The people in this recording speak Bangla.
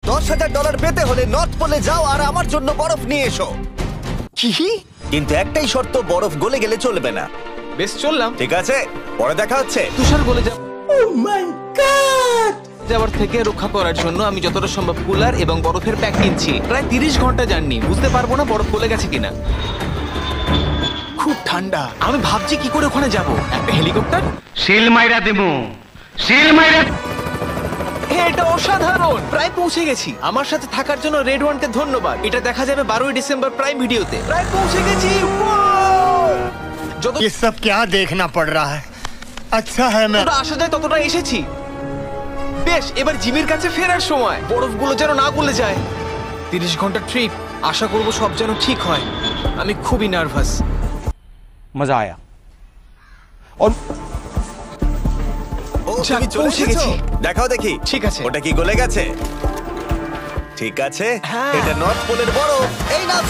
$10,000 পেতে হলে নর্থ পোলে যাও আর আমার জন্য বরফ নিয়ে এসো। কি? কিন্তু একটাই শর্ত, বরফ গলে গেলে চলবে না। বেশ, চললাম। ঠিক আছে, পরে দেখা হচ্ছে। তুষার গলে যাওয়ার থেকে রক্ষা করার জন্য আমি যতটা সম্ভব কুলার এবং বরফের প্যাক কিনছি। প্রায় 30 ঘন্টা জার্নি, বুঝতে পারবো না বরফ গলে গেছে কিনা। খুব ঠান্ডা। আমি ভাবছি কি করে ওখানে যাব। একটা হেলিকপ্টার? শিল মাইরা দেবো, শিল মাইরা। এটা অসাধারণ। প্রায় পৌঁছে গেছি। আমার সাথে থাকার জন্য রেড ওয়ানকে ধন্যবাদ। এটা দেখা যাবে 12ই ডিসেম্বর প্রাইম ভিডিওতে। প্রায় পৌঁছে গেছি। যত ये सब क्या देखना पड़ रहा है? अच्छा है मैं যতটা আসা যায় ততটা এসেছি। বেশ, এবার জিমির কাছে ফেরার সময়। বরফগুলো যেন না গলে যায়। 30 ঘন্টার ট্রিপ, আশা করব সব যেন ঠিক হয়। আমি খুবই নার্ভাস। মজা আয়া। और ও, যাক, তুমি চলে পৌঁছে এসেছো? গেছি। দেখাও দেখি। ঠিক আছে। ওটা কি গলে গেছে? ঠিক আছে, হ্যাঁ। এটা নর্থ পোলের বরফ। এই নাও